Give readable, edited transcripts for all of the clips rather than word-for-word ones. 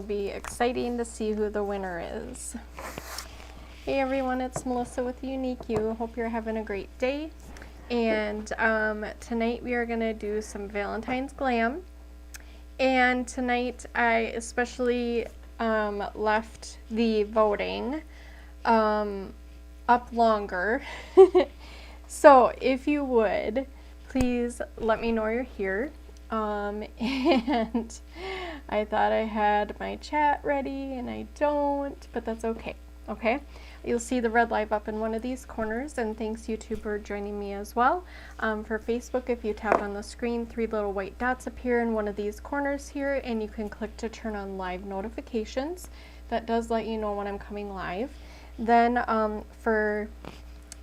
be exciting to see who the winner is. Hey everyone, it's Melissa with Unique You. Hope you're having a great day. And tonight we are going to do some Valentine's Glam. And tonight I especially left the voting up longer. So if you would, please let me know you're here. And I thought I had my chat ready and I don't, but that's okay. Okay, you'll see the red live up in one of these corners, and thanks YouTube for joining me as well. For Facebook, if you tap on the screen, 3 little white dots appear in one of these corners here, and you can click to turn on live notifications. That does let you know when I'm coming live. Then for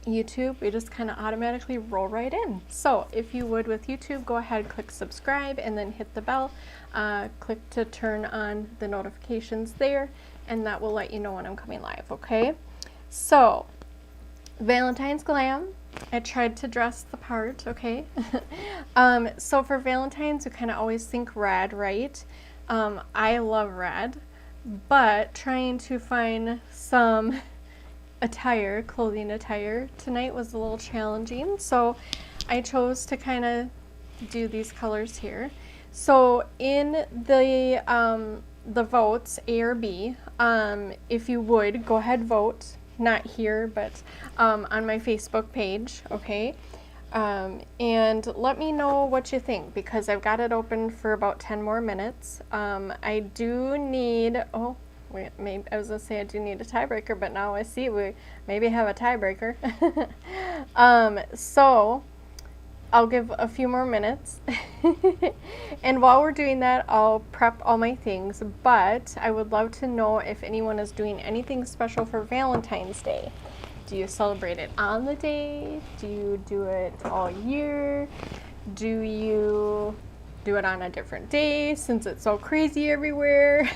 YouTube, we just kind of automatically roll right in. So if you would with YouTube, go ahead, click subscribe, and then hit the bell. Click to turn on the notifications there, and that will let you know when I'm coming live, okay? So, Valentine's Glam. I tried to dress the part, okay? So for Valentine's, you kind of always think red, right? I love red, but trying to find some attire, clothing attire, tonight was a little challenging, so I chose to kind of do these colors here. So in the votes, A or B, if you would, go ahead, vote, not here, but on my Facebook page, okay? And let me know what you think, because I've got it open for about 10 more minutes. I do need, oh, wait, maybe, I was going to say I do need a tiebreaker, but now I see we maybe have a tiebreaker. So I'll give a few more minutes. And while we're doing that, I'll prep all my things, but I would love to know if anyone is doing anything special for Valentine's Day. Do you celebrate it on the day? Do you do it all year? Do you do it on a different day since it's so crazy everywhere?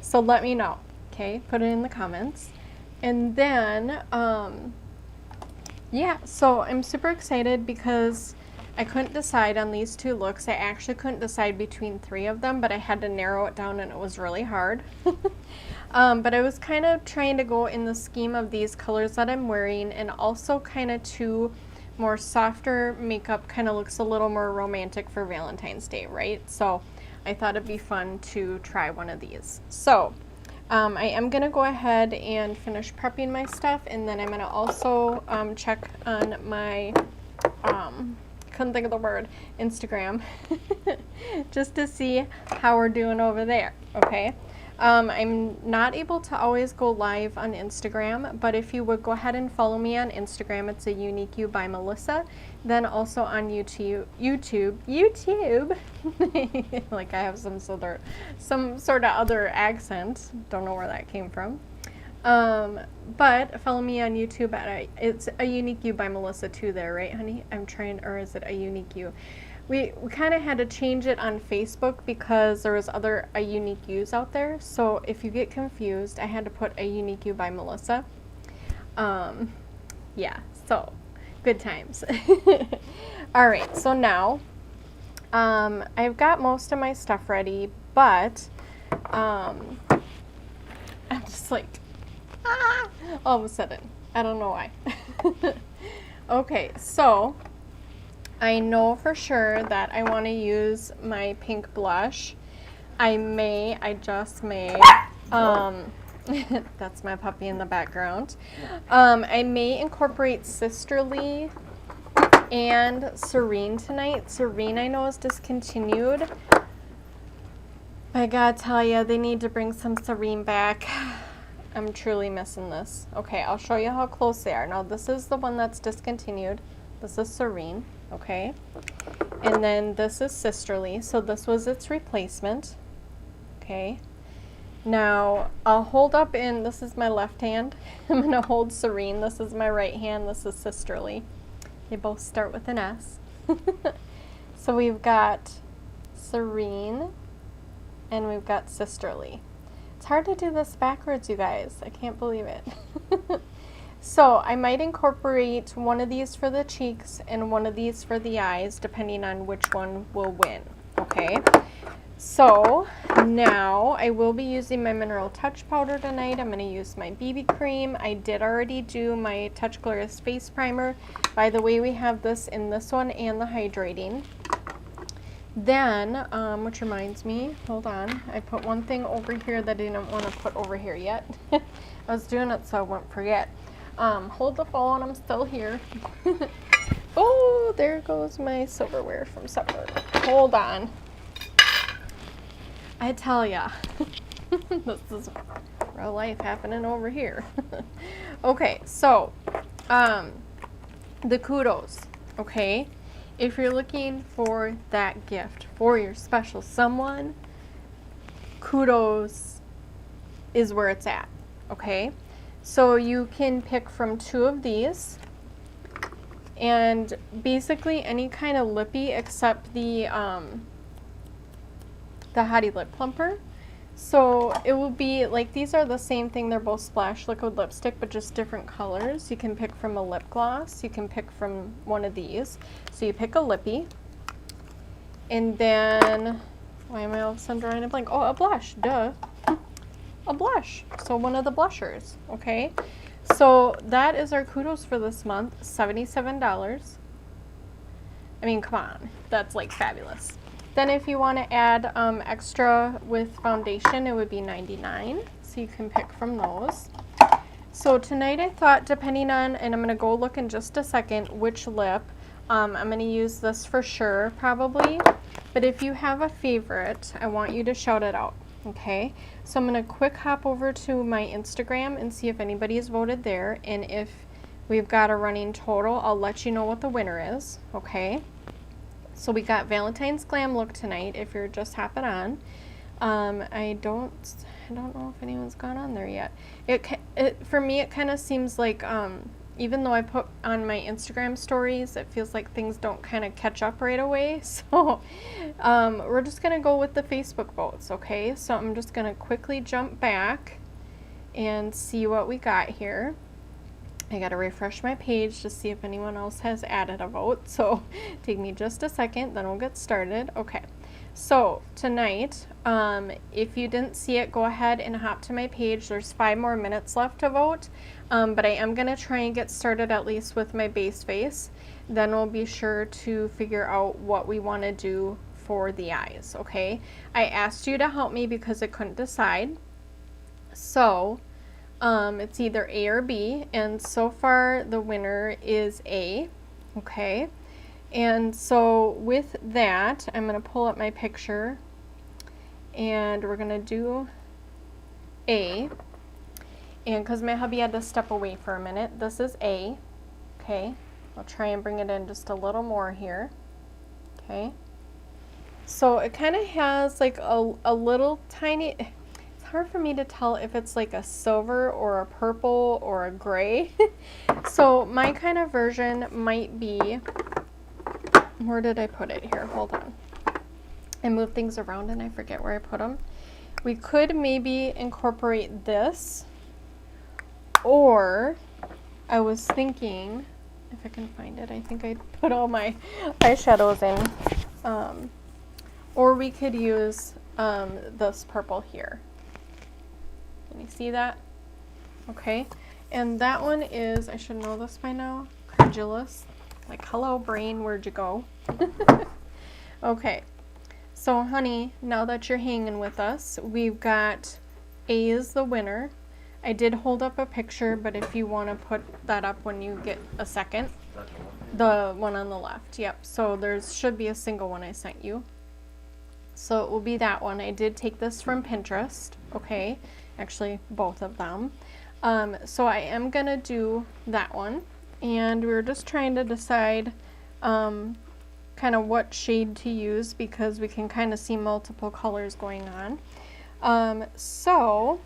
So let me know, okay? Put it in the comments. And then, yeah, so I'm super excited because I couldn't decide on these 2 looks. I actually couldn't decide between 3 of them, but I had to narrow it down and it was really hard. But I was kind of trying to go in the scheme of these colors that I'm wearing, and also kind of 2 more softer makeup, kind of looks a little more romantic for Valentine's Day, right? So I thought it'd be fun to try one of these. So I am going to go ahead and finish prepping my stuff, and then I'm going to also check on my, couldn't think of the word, Instagram, just to see how we're doing over there, okay? I'm not able to always go live on Instagram, but if you would go ahead and follow me on Instagram, it's a Unique You by Melissa. Then also on YouTube, like I have some sort of other accent. Don't know where that came from. But follow me on YouTube at it's a Unique You by Melissa too there, right, honey? I'm trying, or is it a Unique You? We kind of had to change it on Facebook because there was other a Unique Yous out there. So if you get confused, I had to put a Unique You by Melissa. Yeah, so good times. All right, so now I've got most of my stuff ready, but I'm just like, all of a sudden, I don't know why. Okay, so I know for sure that I want to use my pink blush. I just may, that's my puppy in the background. I may incorporate Sisterly and Serene tonight. Serene I know is discontinued. I gotta tell you, they need to bring some Serene back. I'm truly missing this. Okay, I'll show you how close they are. Now this is the one that's discontinued. This is Serene. Okay, and then this is Sisterly, so this was its replacement. Okay, now I'll hold up in, this is my left hand, I'm going to hold Serene, this is my right hand, this is Sisterly. They both start with an S. So we've got Serene, and we've got Sisterly. It's hard to do this backwards, you guys, I can't believe it. So I might incorporate one of these for the cheeks and one of these for the eyes, depending on which one will win, okay? So now I will be using my Mineral Touch powder tonight. I'm going to use my BB cream. I did already do my Touch Glorious face primer. By the way, we have this in this one and the hydrating. Then, which reminds me, hold on, I put one thing over here that I didn't want to put over here yet. I was doing it so I won't forget. Hold the phone, I'm still here. Oh, there goes my silverware from supper. Hold on. I tell ya, this is real life happening over here. Okay, so, the kudos, okay? If you're looking for that gift for your special someone, kudos is where it's at, okay? So you can pick from 2 of these, and basically any kind of lippy except the Hottie Lip Plumper. So it will be like, these are the same thing, they're both Splash liquid lipstick but just different colors. You can pick from a lip gloss, you can pick from one of these. So you pick a lippy, and then, why am I all of a sudden drawing a blank? Oh, a blush, duh. A blush, so one of the blushers, okay? So that is our kudos for this month, $77. I mean, come on, that's like fabulous. Then if you want to add extra with foundation, it would be $99. So you can pick from those. So tonight I thought, depending on, and I'm going to go look in just a second, which lip. I'm going to use this for sure, probably. But if you have a favorite, I want you to shout it out, okay? So I'm going to quick hop over to my Instagram and see if anybody's voted there. And if we've got a running total, I'll let you know what the winner is, okay? So we got Valentine's Glam look tonight, if you're just hopping on. I don't know if anyone's gone on there yet. For me, it kind of seems like, even though I put on my Instagram stories, it feels like things don't kind of catch up right away. So we're just going to go with the Facebook votes, okay? So I'm just going to quickly jump back and see what we got here. I gotta refresh my page to see if anyone else has added a vote, so take me just a second, then we'll get started. Okay, so tonight, if you didn't see it, go ahead and hop to my page. There's 5 more minutes left to vote, but I am gonna try and get started at least with my base face. Then we'll be sure to figure out what we want to do for the eyes, okay? I asked you to help me because I couldn't decide, so it's either A or B, and so far the winner is A, okay? And so with that, I'm going to pull up my picture, and we're going to do A, and because my hubby had to step away for a minute, this is A, okay? I'll try and bring it in just a little more here, okay? So it kind of has like a little tiny... hard for me to tell if it's like a silver or a purple or a gray. So my kind of version might be, where did I put it here? Hold on. I move things around and I forget where I put them. We could maybe incorporate this, or I was thinking, if I can find it, I think I put all my eyeshadows in, or we could use this purple here. Can you see that? Okay, and that one is, I should know this by now, Credulous. Like, hello brain, where'd you go? Okay, so honey, now that you're hanging with us, we've got A is the winner. I did hold up a picture, but if you want to put that up when you get a second. The one on the left, yep. So there should be a single one I sent you. So it will be that one. I did take this from Pinterest, okay? Actually, both of them. So I am gonna do that one, and we were just trying to decide kind of what shade to use because we can kind of see multiple colors going on. So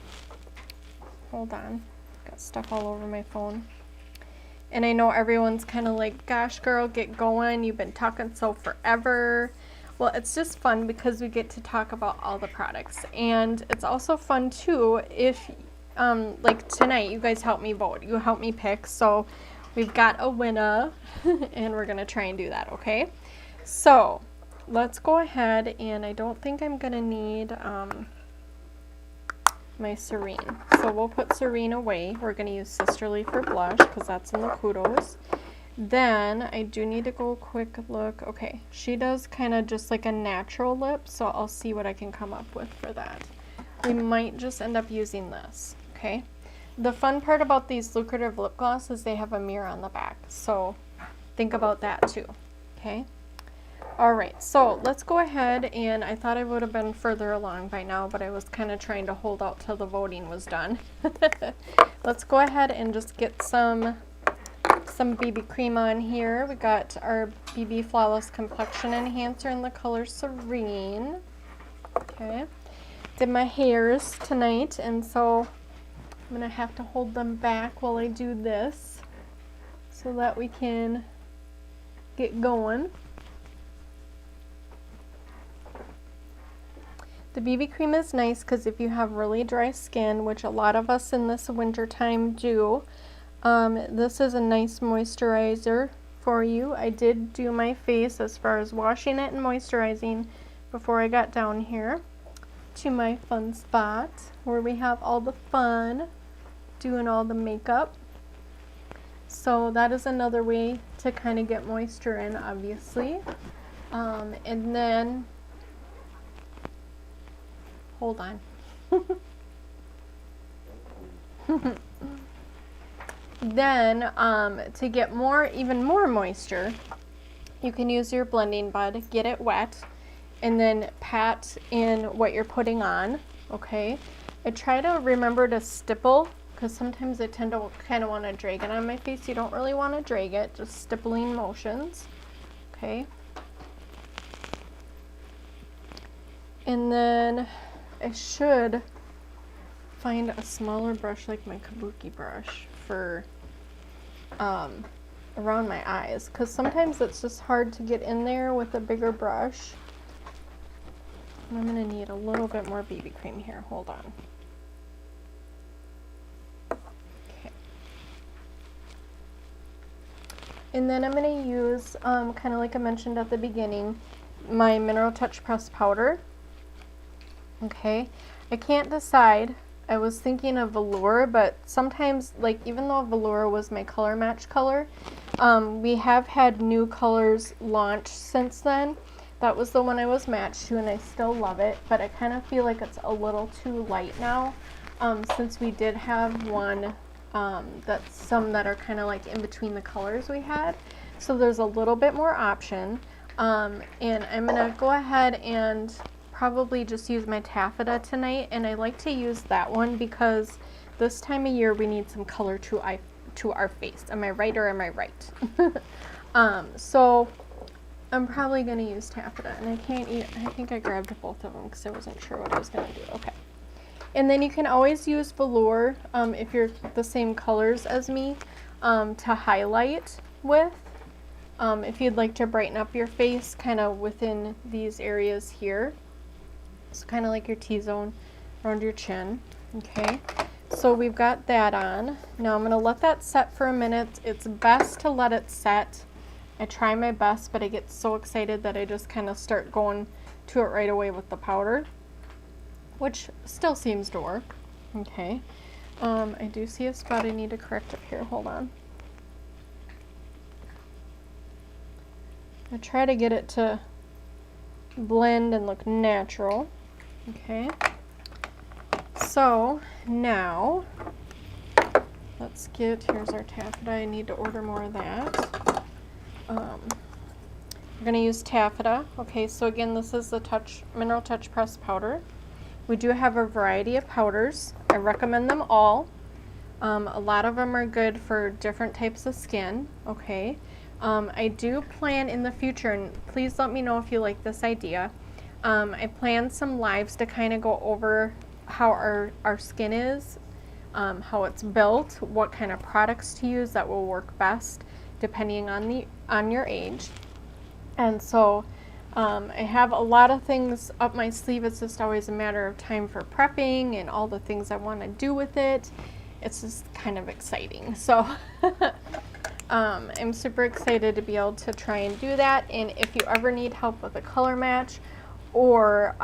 hold on, got stuff all over my phone, and I know everyone's kind of like, gosh girl, get going, you've been talking so forever. Well, it's just fun because we get to talk about all the products, and it's also fun too if like tonight you guys help me vote, you help me pick, so we've got a winner and we're gonna try and do that, okay? So let's go ahead, and I don't think I'm gonna need my Serene. So we'll put Serene away. We're gonna use Sisterly for blush because that's in the Kudos. Then I do need to go quick look. Okay, she does kind of just like a natural lip, so I'll see what I can come up with for that. We might just end up using this, okay? The fun part about these lucrative lip gloss is they have a mirror on the back, so think about that too, okay? All right, so let's go ahead, and I thought I would have been further along by now, but I was kind of trying to hold out till the voting was done. Let's go ahead and just get some BB cream on here. We got our BB Flawless Complexion Enhancer in the color Serene. Okay, did my hairs tonight, and so I'm gonna have to hold them back while I do this so that we can get going. The BB cream is nice because if you have really dry skin, which a lot of us in this winter time do, this is a nice moisturizer for you. I did do my face as far as washing it and moisturizing before I got down here to my fun spot where we have all the fun doing all the makeup. So that is another way to kind of get moisture in, obviously. And then hold on. Then to get even more moisture, you can use your blending bud, get it wet, and then pat in what you're putting on, okay? I try to remember to stipple, because sometimes I tend to kind of want to drag it on my face. You don't really want to drag it, just stippling motions, okay? And then I should find a smaller brush like my kabuki brush for around my eyes, because sometimes it's just hard to get in there with a bigger brush. And I'm going to need a little bit more BB cream here. Hold on. Okay. And then I'm going to use, kind of like I mentioned at the beginning, my Mineral Touch Pressed Powder. Okay, I can't decide. I was thinking of Velour, but sometimes, like, even though Velour was my color match color, we have had new colors launch since then. That was the one I was matched to, and I still love it, but I kind of feel like it's a little too light now, since we did have one that's some that are kind of like in between the colors we had. So there's a little bit more option, and I'm going to go ahead and probably just use my Taffeta tonight, and I like to use that one because this time of year we need some color to our face. Am I right or am I right? So I'm probably going to use Taffeta, and I think I grabbed both of them because I wasn't sure what I was going to do. Okay. And then you can always use Velour if you're the same colors as me to highlight with. If you'd like to brighten up your face kind of within these areas here. So kind of like your T-zone around your chin, okay? So we've got that on. Now I'm going to let that set for a minute. It's best to let it set. I try my best, but I get so excited that I just kind of start going to it right away with the powder, which still seems to work, okay? I do see a spot I need to correct up here. Hold on. I try to get it to blend and look natural. Okay, so now let's here's our taffeta. I need to order more of that. We're going to use taffeta. Okay, so again, this is the Mineral Touch Pressed Powder. We do have a variety of powders. I recommend them all. A lot of them are good for different types of skin, okay? I do plan in the future, and please let me know if you like this idea. I plan some lives to kind of go over how our skin is, how it's built, what kind of products to use that will work best depending on your age. And so I have a lot of things up my sleeve. It's just always a matter of time for prepping and all the things I want to do with it. It's just kind of exciting. So I'm super excited to be able to try and do that. And if you ever need help with a color match or,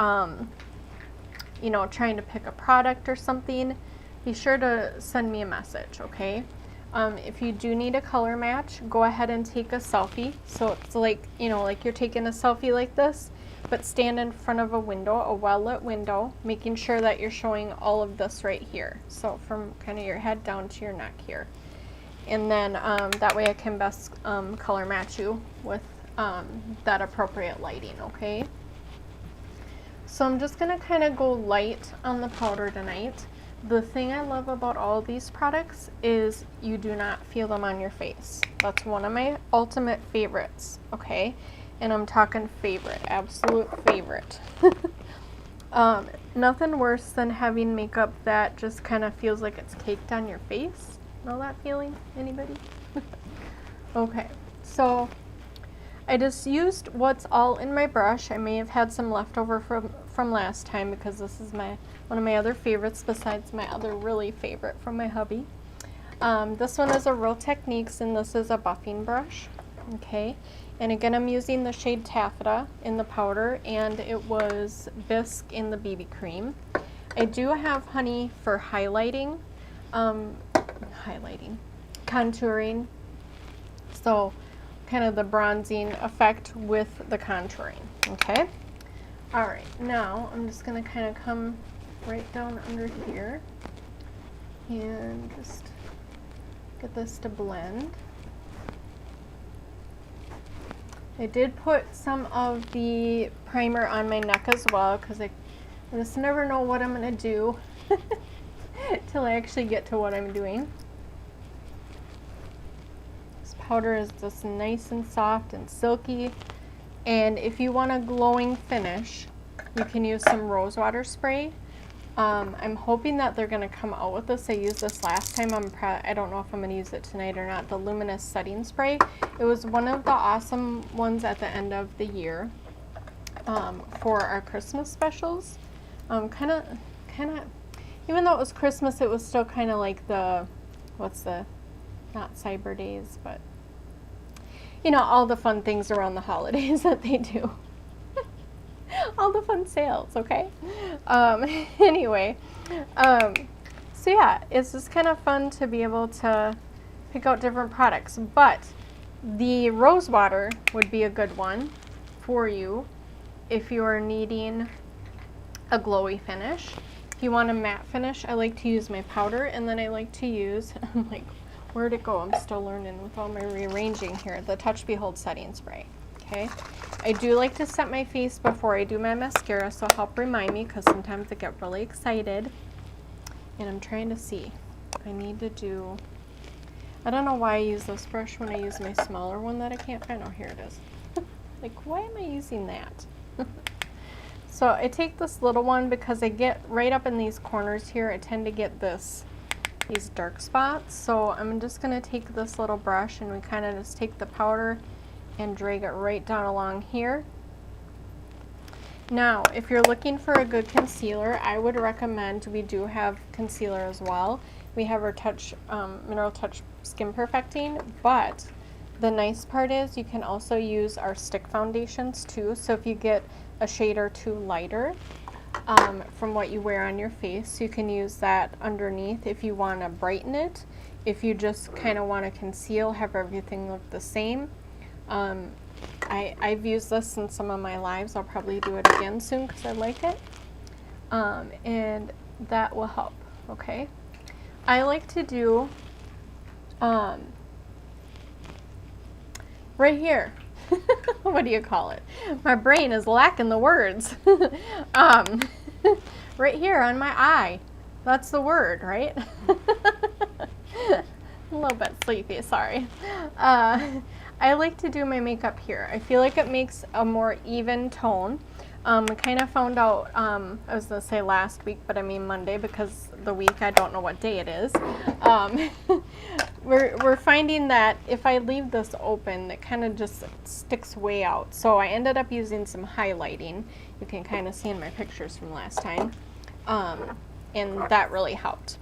you know, trying to pick a product or something, be sure to send me a message, okay? If you do need a color match, go ahead and take a selfie. So it's like, you know, like you're taking a selfie like this, but stand in front of a window, a well-lit window, making sure that you're showing all of this right here. So from kind of your head down to your neck here. And then that way I can best color match you with that appropriate lighting, okay? So I'm just gonna kind of go light on the powder tonight. The thing I love about all of these products is you do not feel them on your face. That's one of my ultimate favorites, okay? And I'm talking favorite, absolute favorite. Nothing worse than having makeup that just kind of feels like it's caked on your face. Know that feeling? Anybody? Okay, so I just used what's all in my brush. I may have had some leftover from last time because this is one of my other favorites besides my other really favorite from my hubby. This one is a Real Techniques and this is a buffing brush. Okay, and again I'm using the shade Taffeta in the powder and it was Bisque in the BB cream. I do have honey for highlighting, contouring, so kind of the bronzing effect with the contouring, okay? All right, now I'm just gonna kind of come right down under here and just get this to blend. I did put some of the primer on my neck as well because I just never know what I'm gonna do till I actually get to what I'm doing. This powder is just nice and soft and silky. And if you want a glowing finish, you can use some rose water spray. I'm hoping that they're going to come out with this. I used this last time. I don't know if I'm going to use it tonight or not. The Luminous Setting Spray. It was one of the awesome ones at the end of the year for our Christmas specials. Kind of, even though it was Christmas, it was still kind of like not Cyber Days, but you know, all the fun things around the holidays that they do. All the fun sales, okay? Anyway, so yeah, it's just kind of fun to be able to pick out different products, but the rose water would be a good one for you if you are needing a glowy finish. If you want a matte finish, I like to use my powder, and then I like to use, I'm like, where'd it go? I'm still learning with all my rearranging here. The Touch Behold Setting Spray, okay? I do like to set my face before I do my mascara, so help remind me because sometimes I get really excited. And I'm trying to see. I need to do, I don't know why I use this brush when I use my smaller one that I can't find. Oh, here it is. Like, why am I using that? So I take this little one because I get right up in these corners here. I tend to get these dark spots. So I'm just going to take this little brush and we kind of just take the powder and drag it right down along here. Now, if you're looking for a good concealer, I would recommend, we do have concealer as well. We have our Mineral Touch Skin Perfecting, but the nice part is you can also use our stick foundations too. So if you get a shade or two lighter from what you wear on your face, you can use that underneath if you want to brighten it. If you just kind of want to conceal, have everything look the same. I've used this in some of my lives. I'll probably do it again soon because I like it. And that will help, okay? I like to do right here. What do you call it? My brain is lacking the words. Right here on my eye. That's the word, right? A little bit sleepy, sorry. I like to do my makeup here. I feel like it makes a more even tone. I kind of found out, I was going to say last week, but I mean Monday because the week, I don't know what day it is. We're finding that if I leave this open, it kind of just sticks way out. So I ended up using some highlighting. You can kind of see in my pictures from last time. And that really helped.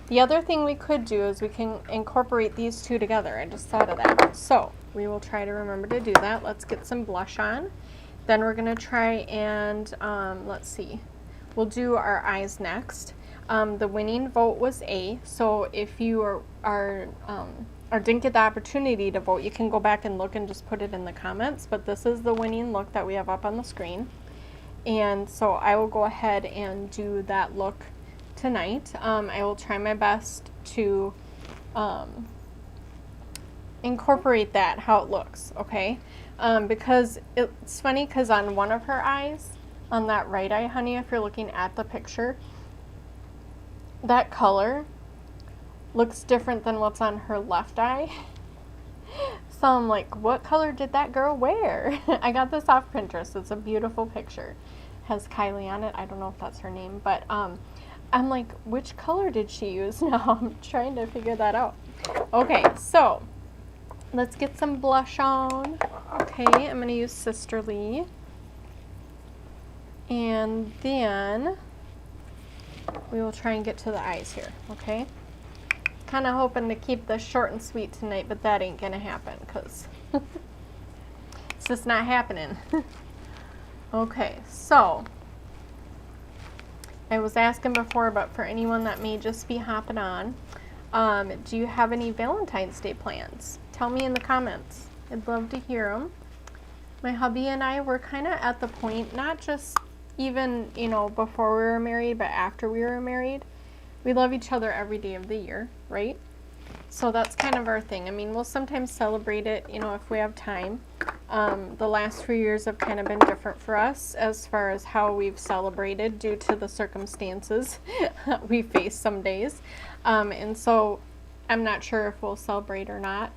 The other thing we could do is we can incorporate these two together. I just thought of that. So we will try to remember to do that. Let's get some blush on. Then we're going to try and, let's see, we'll do our eyes next. The winning vote was A, so if you or didn't get the opportunity to vote, you can go back and look and just put it in the comments, but this is the winning look that we have up on the screen. And so I will go ahead and do that look tonight. I will try my best to incorporate that, how it looks, okay? Because it's funny, because on one of her eyes, on that right eye, honey, if you're looking at the picture, that color looks different than what's on her left eye. So I'm like, what color did that girl wear? I got this off Pinterest. It's a beautiful picture. Has Kylie on it. I don't know if that's her name, but I'm like, which color did she use? Now I'm trying to figure that out. Okay, so let's get some blush on. Okay, I'm going to use Sisterly. And then we will try and get to the eyes here, okay? Kind of hoping to keep this short and sweet tonight, but that ain't going to happen because it's just not happening. Okay, so I was asking before, but for anyone that may just be hopping on, do you have any Valentine's Day plans? Tell me in the comments. I'd love to hear them. My hubby and I were kind of at the point, not just even, you know, before we were married, but after we were married, we love each other every day of the year, right? So that's kind of our thing. I mean, we'll sometimes celebrate it, you know, if we have time. The last few years have kind of been different for us as far as how we've celebrated due to the circumstances we face some days. And so I'm not sure if we'll celebrate or not.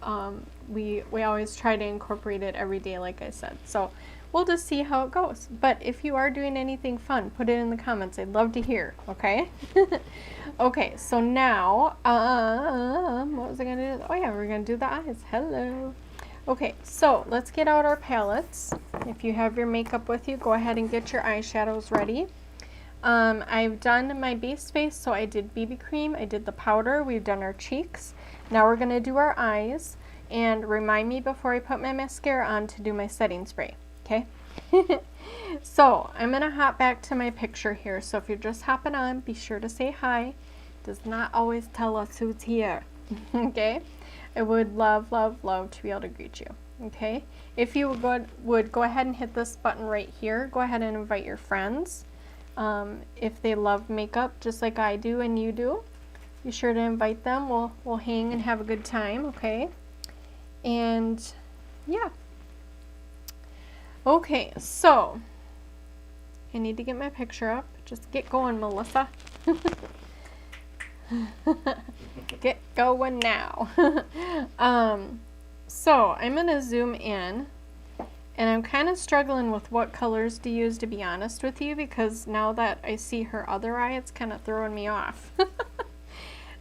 We always try to incorporate it every day, like I said. So we'll just see how it goes. But if you are doing anything fun, put it in the comments. I'd love to hear, okay? Okay, so now, what was I going to do? Oh, yeah, we're going to do the eyes. Hello. Okay, so let's get out our palettes. If you have your makeup with you, go ahead and get your eyeshadows ready. I've done my base face, so I did BB cream, I did the powder, we've done our cheeks. Now we're going to do our eyes, and remind me before I put my mascara on to do my setting spray. Okay, so I'm going to hop back to my picture here. So if you're just hopping on, be sure to say hi. It does not always tell us who's here. Okay, I would love, love, love to be able to greet you. Okay, if you would go ahead and hit this button right here, go ahead and invite your friends. If they love makeup just like I do and you do, be sure to invite them. We'll hang and have a good time. Okay, and yeah. Okay, so I need to get my picture up. Just get going, Melissa. Get going now. So I'm going to zoom in, and I'm kind of struggling with what colors to use, to be honest with you, because now that I see her other eye, it's kind of throwing me off.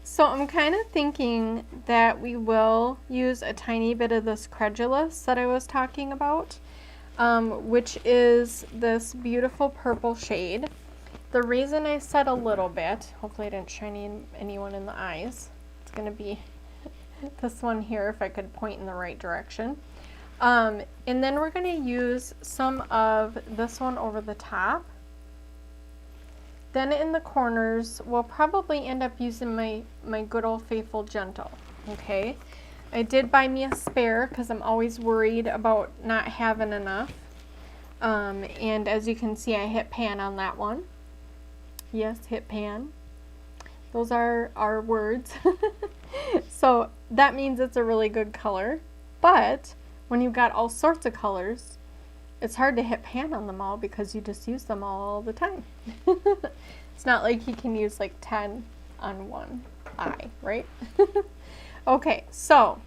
So I'm kind of thinking that we will use a tiny bit of this Credulous that I was talking about. Which is this beautiful purple shade. The reason I said a little bit, hopefully I didn't shine anyone in the eyes. It's going to be this one here if I could point in the right direction. And then we're going to use some of this one over the top. Then in the corners, we'll probably end up using my good old faithful Gentle, okay? I did buy me a spare because I'm always worried about not having enough. And as you can see, I hit pan on that one. Yes, hit pan. Those are our words. So that means it's a really good color. But when you've got all sorts of colors, it's hard to hit pan on them all because you just use them all the time. It's not like you can use like 10 on one eye, right? Okay, so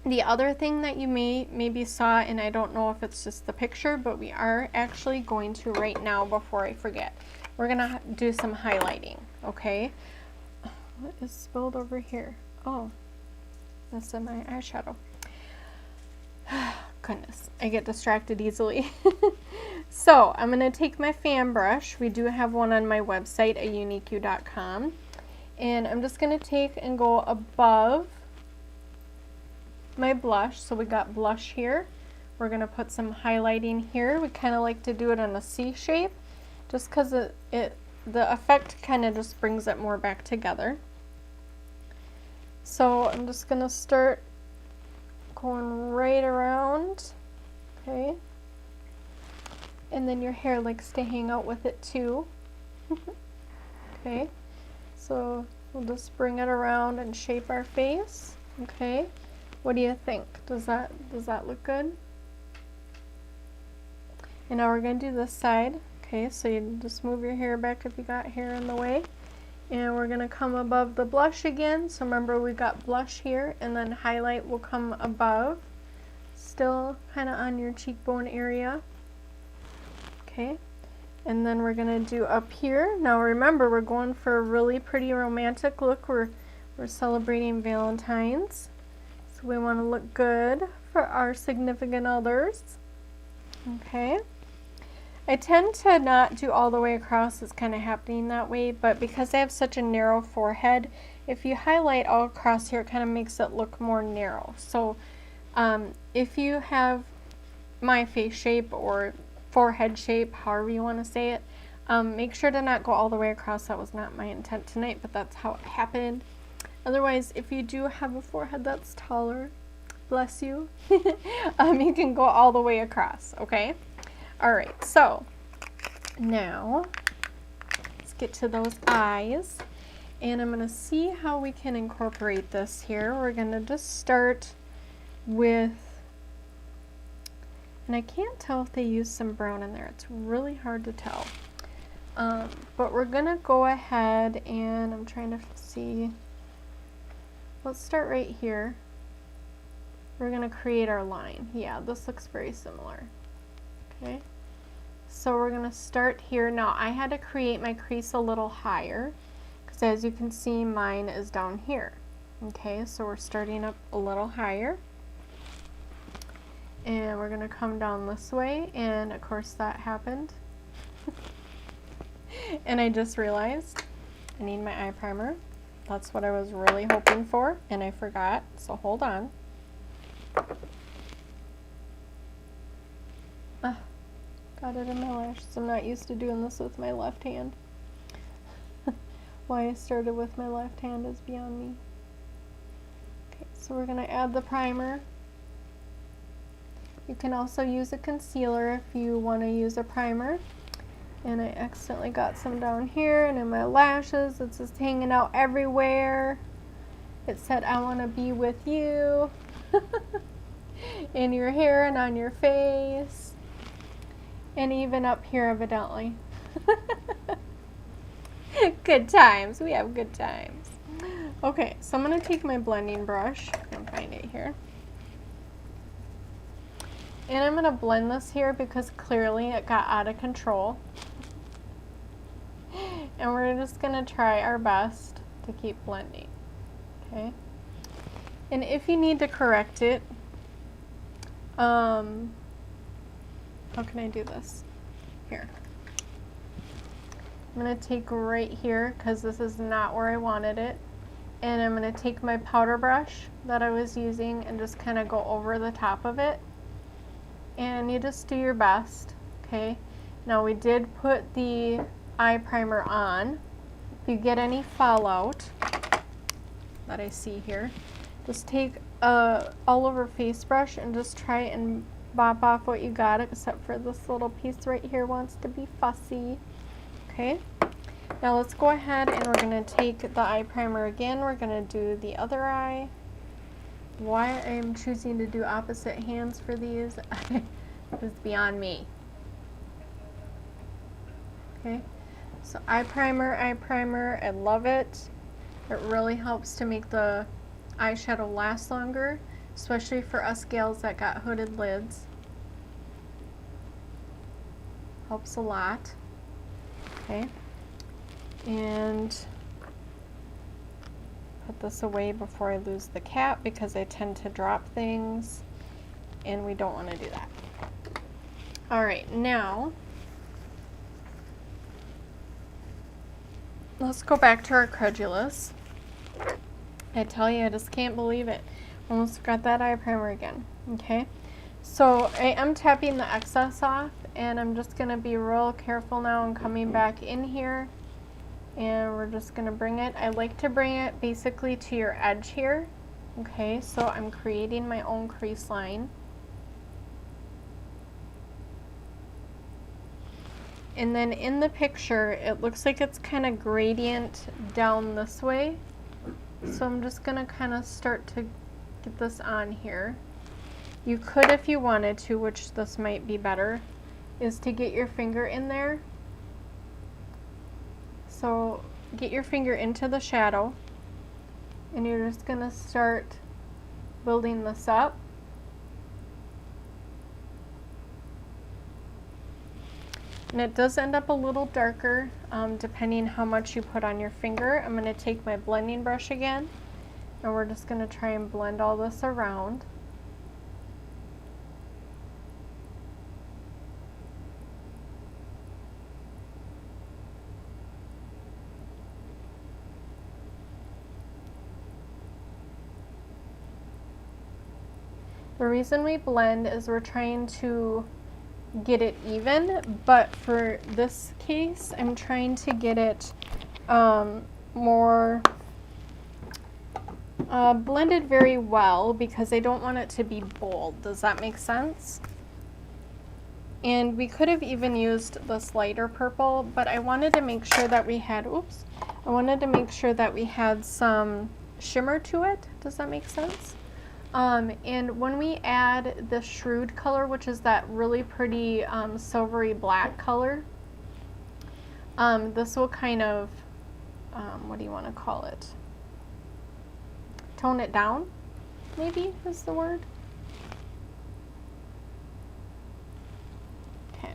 the other thing that you maybe saw, and I don't know if it's just the picture, but we are actually going to right now, before I forget, we're going to do some highlighting, okay? What is spilled over here? Oh, that's in my eyeshadow. Goodness, I get distracted easily. So I'm going to take my fan brush. We do have one on my website at uniqueyou.com. And I'm just going to take and go above my blush. So we got blush here. We're going to put some highlighting here. We kind of like to do it in a C shape just because the effect kind of just brings it more back together. So I'm just going to start going right around, okay? And then your hair likes to hang out with it too. Okay, so we'll just bring it around and shape our face. Okay, what do you think? Does that look good? And now we're going to do this side. Okay, so you just move your hair back if you got hair in the way. And we're going to come above the blush again. So remember, we got blush here, and then highlight will come above, still kind of on your cheekbone area. Okay, and then we're going to do up here. Now remember, we're going for a really pretty romantic look. We're celebrating Valentine's, so we want to look good for our significant others. Okay, I tend to not do all the way across. It's kind of happening that way, but because I have such a narrow forehead, if you highlight all across here, it kind of makes it look more narrow. So if you have my face shape or forehead shape, however you want to say it, make sure to not go all the way across. That was not my intent tonight, but that's how it happened. Otherwise, if you do have a forehead that's taller, bless you, you can go all the way across, okay? All right, so now let's get to those eyes, and I'm going to see how we can incorporate this here. We're going to just start with, and I can't tell if they use some brown in there. It's really hard to tell. But we're going to go ahead and I'm trying to see. Let's start right here. We're going to create our line. Yeah, this looks very similar. Okay. So we're going to start here. Now I had to create my crease a little higher because as you can see, mine is down here. Okay, so we're starting up a little higher. And we're going to come down this way, and of course that happened. And I just realized I need my eye primer. That's what I was really hoping for, and I forgot, so hold on. Got it in my lashes. I'm not used to doing this with my left hand. Why I started with my left hand is beyond me. Okay, so we're going to add the primer. You can also use a concealer if you want to use a primer. And I accidentally got some down here and in my lashes. It's just hanging out everywhere. It said, I want to be with you. In your hair and on your face. And even up here, evidently. Good times. We have good times. Okay, so I'm going to take my blending brush. I can find it here. And I'm going to blend this here because clearly it got out of control. And we're just going to try our best to keep blending. Okay. And if you need to correct it, how can I do this? Here. I'm going to take right here because this is not where I wanted it. And I'm going to take my powder brush that I was using and just kind of go over the top of it. And you just do your best, okay? Now we did put the eye primer on. If you get any fallout that I see here, just take a all over face brush and just try and bop off what you got, except for this little piece right here wants to be fussy. Okay, now let's go ahead and we're going to take the eye primer again. We're going to do the other eye. Why I am choosing to do opposite hands for these is beyond me. Okay, so eye primer, I love it. It really helps to make the eyeshadow last longer, especially for us gals that got hooded lids. Helps a lot. Okay, and put this away before I lose the cap because I tend to drop things and we don't want to do that. All right, now let's go back to our Credulous. I tell you, I just can't believe it. Almost got that eye primer again. Okay, so I am tapping the excess off, and I'm just going to be real careful now and coming back in here, and we're just going to bring it. I like to bring it basically to your edge here. Okay, so I'm creating my own crease line. And then in the picture, it looks like it's kind of gradient down this way. So I'm just going to kind of start to get this on here. You could, if you wanted to, which this might be better, is to get your finger in there. So get your finger into the shadow, and you're just going to start building this up. And it does end up a little darker depending how much you put on your finger. I'm going to take my blending brush again, and we're just going to try and blend all this around. The reason we blend is we're trying to get it even, but for this case I'm trying to get it more blended very well, because I don't want it to be bold. Does that make sense? And we could have even used this lighter purple, but I wanted to make sure that we had, I wanted to make sure that we had some shimmer to it. Does that make sense? And when we add the Shrewd color, which is that really pretty silvery black color, this will kind of, what do you want to call it? Tone it down, maybe is the word. Okay.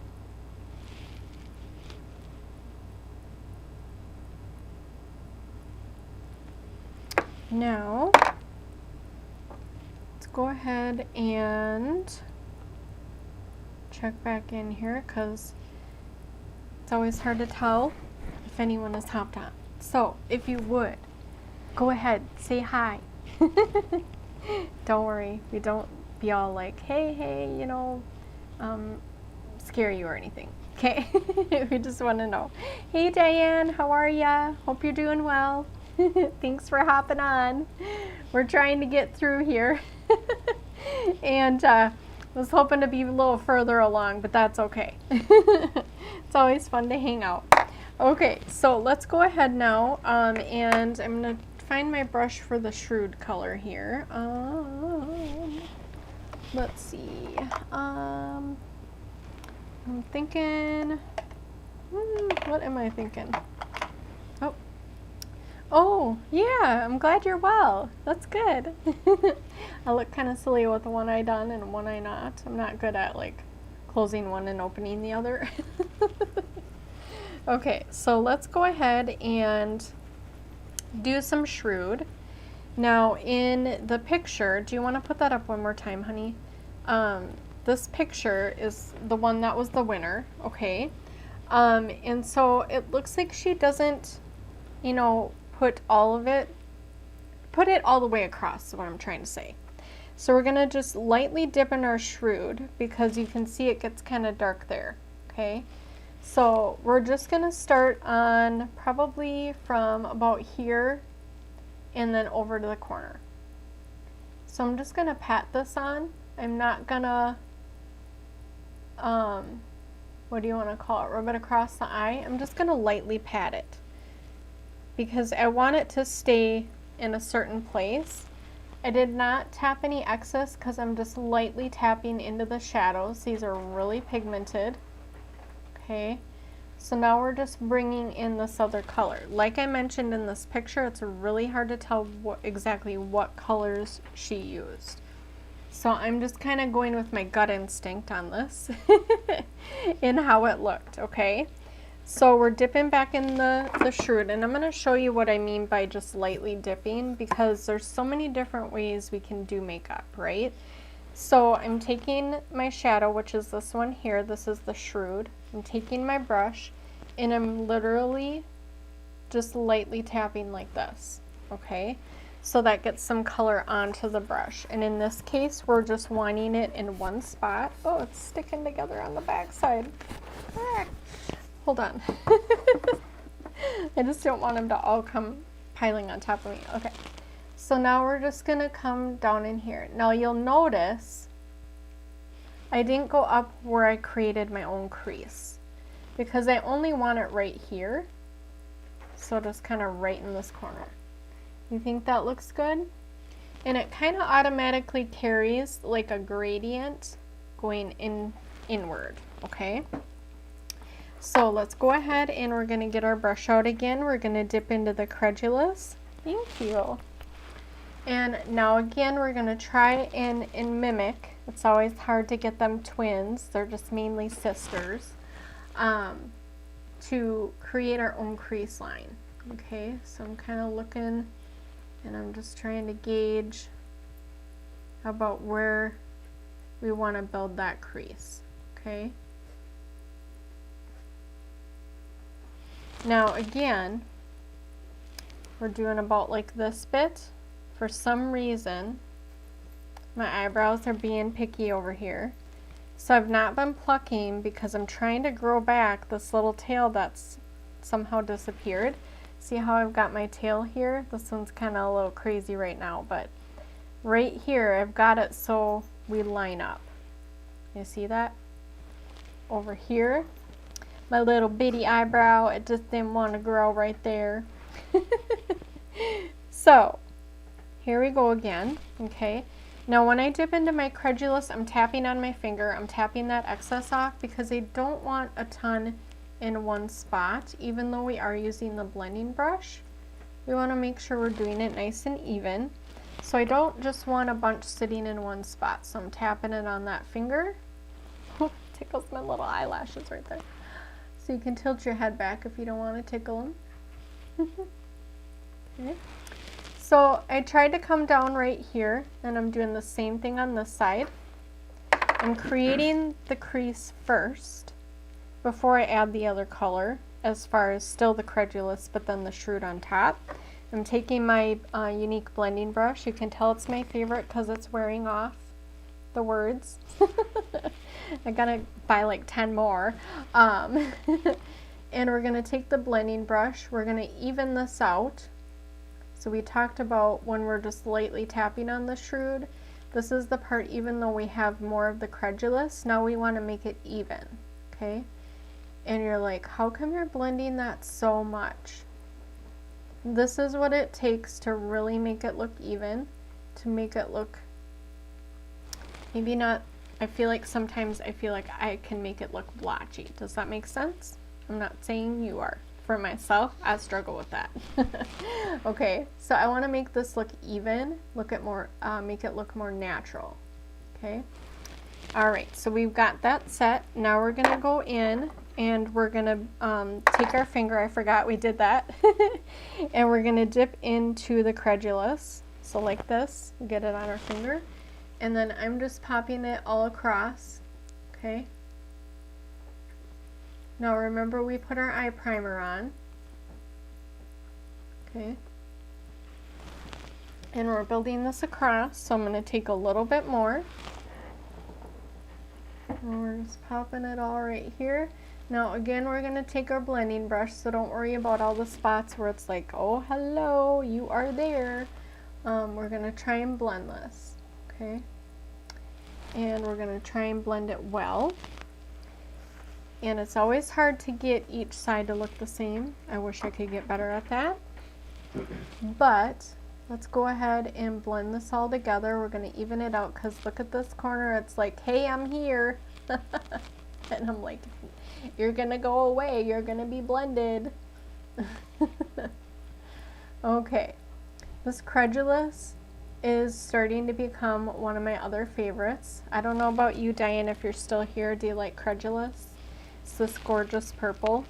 Now, go ahead and check back in here, because it's always hard to tell if anyone is hopped on. So if you would, go ahead, say hi. Don't worry, we don't be all like, hey, you know, scare you or anything. Okay, we just want to know. Hey Diane, how are ya? Hope you're doing well. Thanks for hopping on. We're trying to get through here. And was hoping to be a little further along, but that's okay. It's always fun to hang out. Okay, so let's go ahead now, and I'm going to find my brush for the Shrewd color here. Let's see. I'm thinking, what am I thinking? Oh, yeah, I'm glad you're well. That's good. I look kind of silly with one eye done and one eye not. I'm not good at like closing one and opening the other. Okay, so let's go ahead and do some Shrewd. Now in the picture, do you want to put that up one more time, honey? This picture is the one that was the winner, okay? And so it looks like she doesn't, you know, put it all the way across is what I'm trying to say. So we're gonna just lightly dip in our Shrewd, because you can see it gets kind of dark there, okay? So we're just gonna start on probably from about here and then over to the corner. So I'm just gonna pat this on. I'm not gonna, what do you want to call it, rub it across the eye. I'm just gonna lightly pat it, because I want it to stay in a certain place. I did not tap any excess, because I'm just lightly tapping into the shadows. These are really pigmented. Okay, so now we're just bringing in this other color. Like I mentioned in this picture, it's really hard to tell exactly what colors she used. So I'm just kind of going with my gut instinct on this in how it looked, okay? So we're dipping back in the Shrewd, and I'm going to show you what I mean by just lightly dipping, because there's so many different ways we can do makeup, right? So I'm taking my shadow, which is this one here. This is the Shrewd. I'm taking my brush, and I'm literally just lightly tapping like this, okay? So that gets some color onto the brush. And in this case, we're just wanting it in one spot. Oh, it's sticking together on the back side. Ah, hold on. I just don't want them to all come piling on top of me. Okay, so now we're just gonna come down in here. Now you'll notice I didn't go up where I created my own crease because I only want it right here. So just kind of right in this corner. You think that looks good? And it kind of automatically carries like a gradient going inward, okay? So let's go ahead and we're gonna get our brush out again. We're gonna dip into the Credulous. Thank you. And now again, we're gonna try and mimic. It's always hard to get them twins. They're just mainly sisters. To create our own crease line. Okay, so I'm kind of looking and I'm just trying to gauge about where we want to build that crease. Okay. Now again, we're doing about like this bit. For some reason, my eyebrows are being picky over here. So I've not been plucking because I'm trying to grow back this little tail that's somehow disappeared. See how I've got my tail here? This one's kind of a little crazy right now, but right here I've got it so we line up. You see that? Over here, my little bitty eyebrow, it just didn't want to grow right there. So here we go again, okay? Now when I dip into my Credulous, I'm tapping on my finger. I'm tapping that excess off because I don't want a ton in one spot. Even though we are using the blending brush, we want to make sure we're doing it nice and even. So I don't just want a bunch sitting in one spot. So I'm tapping it on that finger. Tickles my little eyelashes right there. So you can tilt your head back if you don't want to tickle them. Okay. So I tried to come down right here, and I'm doing the same thing on this side. I'm creating the crease first before I add the other color, as far as still the Credulous, but then the Shrewd on top. I'm taking my unique blending brush. You can tell it's my favorite because it's wearing off the words. I gotta buy like 10 more. And we're gonna take the blending brush. We're gonna even this out. So we talked about when we're just lightly tapping on the Shrewd. This is the part, even though we have more of the Credulous, now we want to make it even, okay? And you're like, how come you're blending that so much? This is what it takes to really make it look even, to make it look, maybe not, I feel like sometimes I feel like I can make it look blotchy. Does that make sense? I'm not saying you are. For myself, I struggle with that. Okay, so I want to make this look even, look at more, make it look more natural. Okay, all right, so we've got that set. Now we're gonna go in and we're gonna take our finger, I forgot we did that, and we're gonna dip into the Credulous. So like this, we get it on our finger, and then I'm just popping it all across. Okay. Now remember, we put our eye primer on, okay, and we're building this across, so I'm going to take a little bit more, and we're just popping it all right here. Now again, we're going to take our blending brush, so don't worry about all the spots where it's like, oh hello, you are there. We're going to try and blend this, okay, and we're going to try and blend it well. And it's always hard to get each side to look the same. I wish I could get better at that. But let's go ahead and blend this all together. We're going to even it out because look at this corner. It's like, hey, I'm here. And I'm like, you're going to go away. You're going to be blended. Okay. This Credulous is starting to become one of my other favorites. I don't know about you, Diane, if you're still here. Do you like Credulous? It's this gorgeous purple.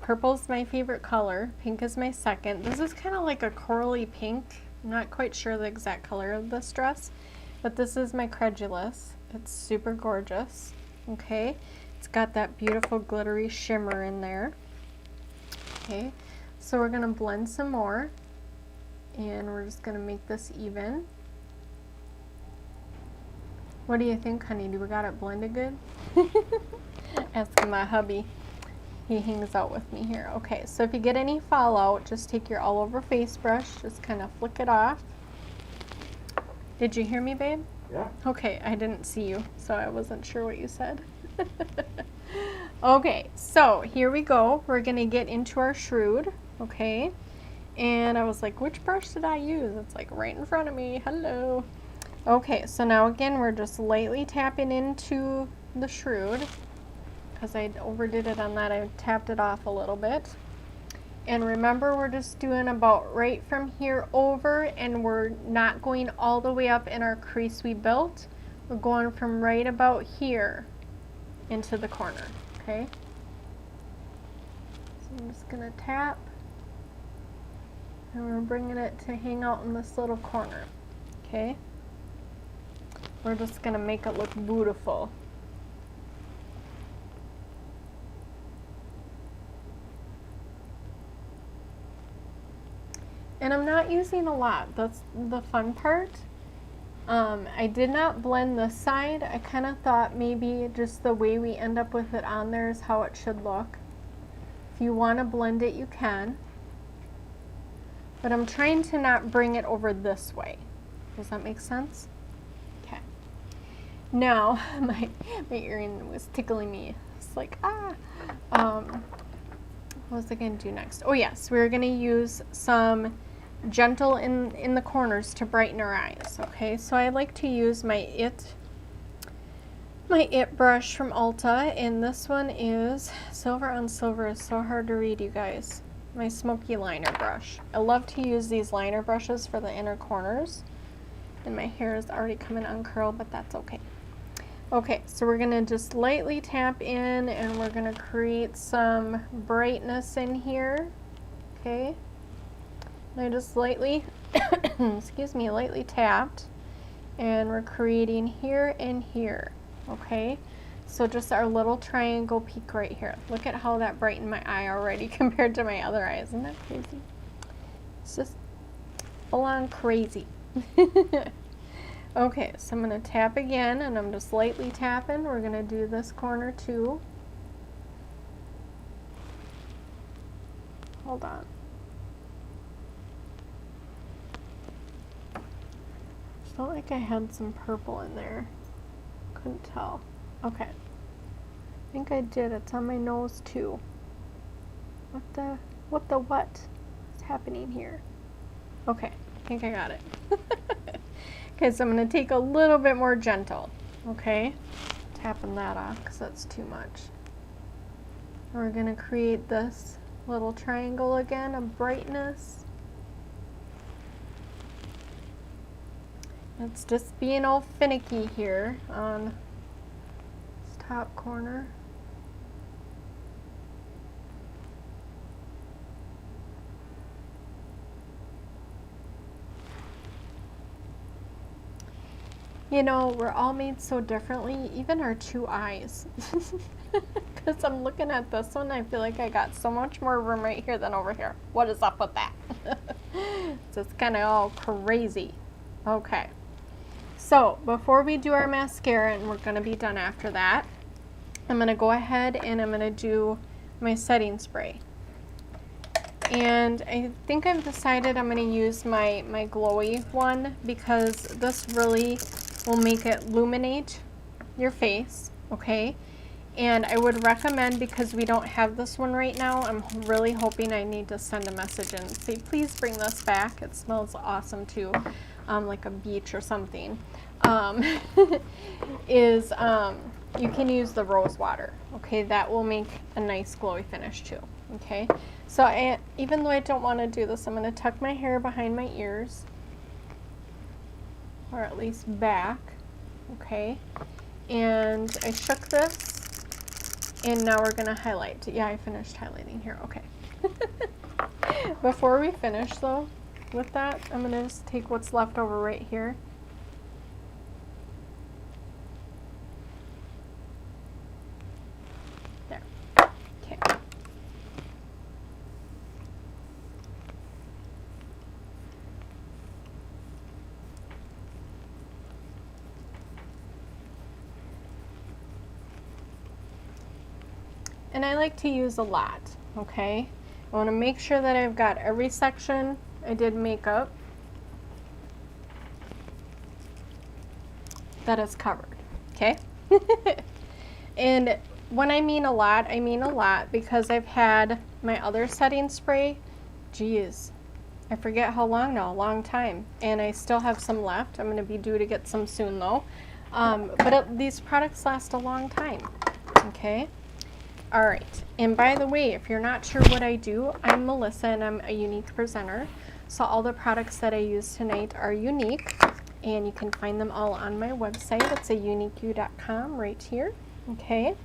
Purple's my favorite color. Pink is my second. This is kind of like a corally pink. I'm not quite sure the exact color of this dress, but this is my Credulous. It's super gorgeous. Okay, it's got that beautiful glittery shimmer in there. Okay, So we're gonna blend some more, and we're just gonna make this even. What do you think, honey? Do we got it blended good? Asking my hubby. He hangs out with me here. Okay, so if you get any fallout, just take your all over face brush, just kind of flick it off. Did you hear me, babe? Yeah. Okay, I didn't see you, so I wasn't sure what you said. Okay, so here we go. We're gonna get into our Shrewd, okay? And I was like, which brush did I use? It's like right in front of me. Hello. Okay, so now again, we're just lightly tapping into the Shrewd because I overdid it on that. I tapped it off a little bit. And remember, we're just doing about right from here over, and we're not going all the way up in our crease we built. We're going from right about here into the corner, okay? So I'm just gonna tap, and we're bringing it to hang out in this little corner, okay? We're just gonna make it look beautiful. And I'm not using a lot, that's the fun part. I did not blend this side. I kind of thought maybe just the way we end up with it on there is how it should look. If you want to blend it, you can. But I'm trying to not bring it over this way. Does that make sense? Okay. Now, my earring was tickling me. It's like, ah. What was I going to do next? Oh yes, we're going to use some gentle in the corners to brighten our eyes. Okay, so I like to use my It brush from Ulta, and this one is Silver on Silver. Is so hard to read, you guys. My smoky liner brush. I love to use these liner brushes for the inner corners, and my hair is already coming uncurled, but that's okay. Okay, so we're gonna just lightly tap in, and we're gonna create some brightness in here. Okay, and I just lightly, excuse me, lightly tapped, and we're creating here and here. Okay, so just our little triangle peak right here. Look at how that brightened my eye already compared to my other eye. Isn't that crazy? It's just full on crazy. Okay, so I'm going to tap again, and I'm just lightly tapping. We're going to do this corner too. Hold on. Felt like I had some purple in there. Couldn't tell. Okay. I think I did. It's on my nose too. What is happening here? Okay, I think I got it. Okay, so I'm going to take a little bit more gentle. Okay, tapping that off because that's too much. We're going to create this little triangle again of brightness. It's just being all finicky here on this top corner. You know, we're all made so differently, even our two eyes. Because I'm looking at this one, I feel like I got so much more room right here than over here. What is up with that? So it's kind of all crazy. Okay. So before we do our mascara, and we're going to be done after that, I'm going to go ahead and I'm going to do my setting spray. And I think I've decided I'm going to use my glowy one because this really will make it illuminate your face, okay? And I would recommend, because we don't have this one right now, I'm really hoping I need to send a message and say, please bring this back. It smells awesome too, like a beach or something. You can use the rose water, okay? That will make a nice glowy finish too, okay? So even though I don't want to do this, I'm going to tuck my hair behind my ears, or at least back, okay? And I shook this. And now we're going to highlight. Yeah, I finished highlighting here. Okay. Before we finish, though, with that, I'm going to just take what's left over right here. There. Okay. and I like to use a lot, okay? I want to make sure that I've got every section I did makeup that is covered, okay? And when I mean a lot because I've had my other setting spray, geez, I forget how long now, a long time, and I still have some left. I'm going to be due to get some soon though. These products last a long time, okay? All right, and by the way, if you're not sure what I do, I'm Melissa and I'm a unique presenter. So all the products that I use tonight are unique, and you can find them all on my website. It's uniqueyou.com right here, okay?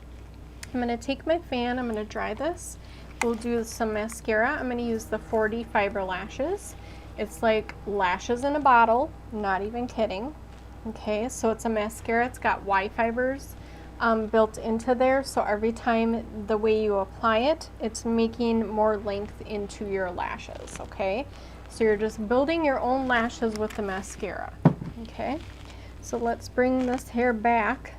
I'm gonna take my fan, I'm gonna dry this. We'll do some mascara. I'm gonna use the 40 Fiber Lashes. It's like lashes in a bottle, not even kidding. Okay, so it's a mascara, it's got Y fibers built into there, so every time the way you apply it, it's making more length into your lashes, okay? So you're just building your own lashes with the mascara, okay? So let's bring this hair back.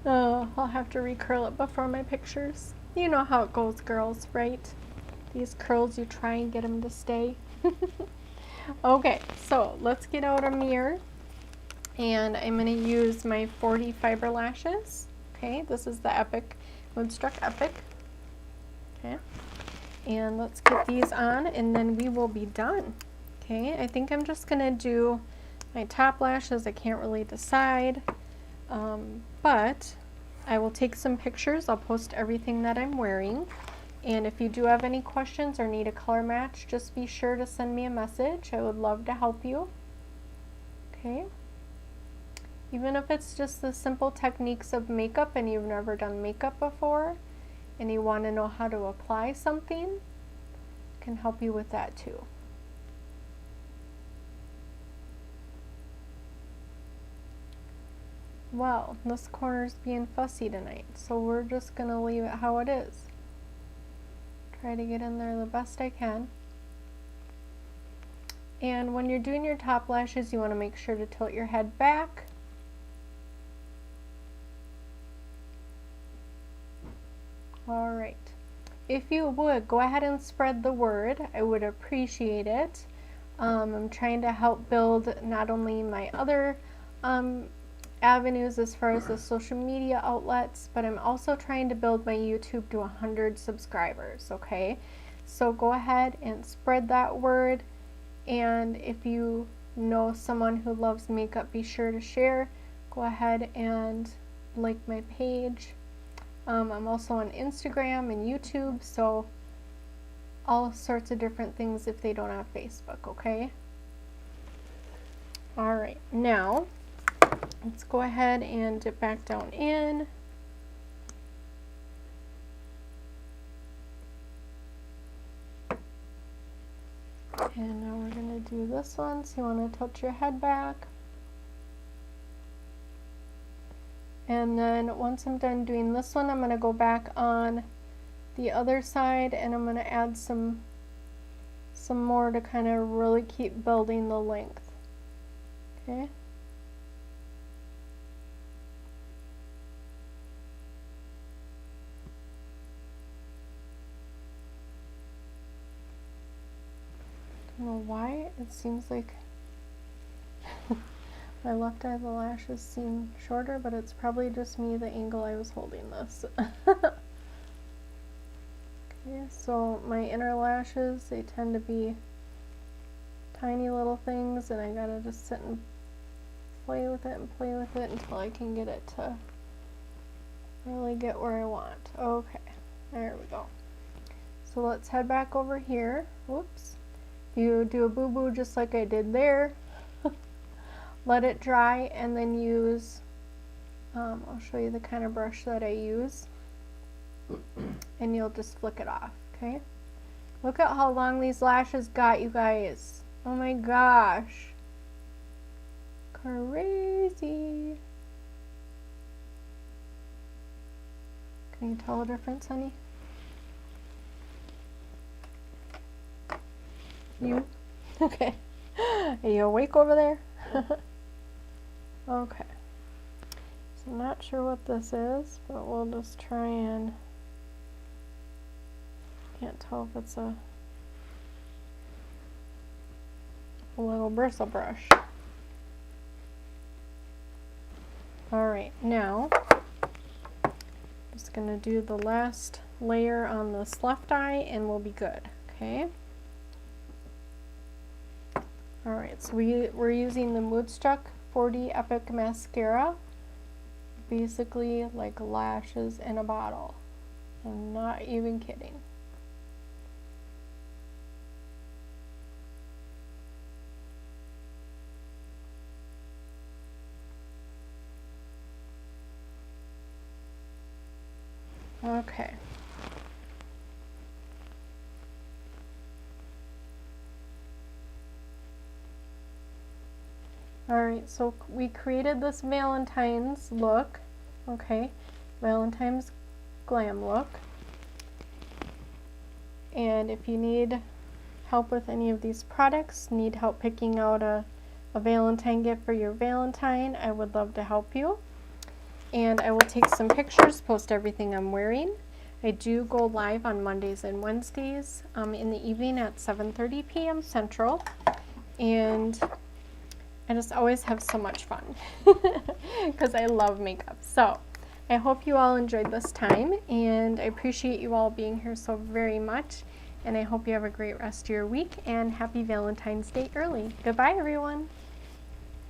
Oh, I'll have to recurl it before my pictures. You know how it goes, girls, right? These curls, you try and get them to stay. Okay, so let's get out a mirror, and I'm going to use my 40 Fiber Lashes. Okay, this is the Epic, Moodstruck Epic. Okay, and let's get these on, and then we will be done. Okay, I think I'm just going to do my top lashes. I can't really decide, but I will take some pictures. I'll post everything that I'm wearing. And if you do have any questions or need a color match, just be sure to send me a message. I would love to help you. Okay. Even if it's just the simple techniques of makeup and you've never done makeup before and you want to know how to apply something, I can help you with that too. Well, this corner's being fussy tonight, so we're just going to leave it how it is. Try to get in there the best I can. And when you're doing your top lashes, you want to make sure to tilt your head back. All right. If you would, go ahead and spread the word. I would appreciate it. I'm trying to help build not only my other avenues as far as the social media outlets, but I'm also trying to build my YouTube to 100 subscribers, okay? So go ahead and spread that word, and if you know someone who loves makeup, be sure to share. Go ahead and like my page. I'm also on Instagram and YouTube, so all sorts of different things if they don't have Facebook, okay? All right, now let's go ahead and dip back down in. And now we're going to do this one, so you want to tilt your head back. And then once I'm done doing this one, I'm going to go back on the other side and I'm going to add some more to kind of really keep building the length. Okay. I don't know why it seems like my left eye, the lashes seem shorter, but it's probably just me, the angle I was holding this. Okay, so my inner lashes, they tend to be tiny little things, and I gotta just sit and play with it until I can get it to really get where I want. Okay, there we go. So let's head back over here. Whoops. You do a boo-boo just like I did there. Let it dry and then use, I'll show you the kind of brush that I use, and you'll just flick it off, okay? Look at how long these lashes got, you guys. Oh my gosh. Crazy. Can you tell the difference, honey? You? Okay. Are you awake over there? Okay. So I'm not sure what this is, but we'll just try and, can't tell if it's a little bristle brush. Alright, now I'm just going to do the last layer on this left eye and we'll be good, okay? Alright, so we're using the Moodstruck 40 Epic Mascara. Basically like lashes in a bottle. I'm not even kidding. Okay. Alright, so we created this Valentine's look, okay, Valentine's Glam look. And if you need help with any of these products, need help picking out a Valentine gift for your Valentine, I would love to help you. And I will take some pictures, post everything I'm wearing. I do go live on Mondays and Wednesdays in the evening at 7:30 p.m. Central. And I just always have so much fun because I love makeup. So I hope you all enjoyed this time, and I appreciate you all being here so very much. And I hope you have a great rest of your week, and happy Valentine's Day early. Goodbye, everyone.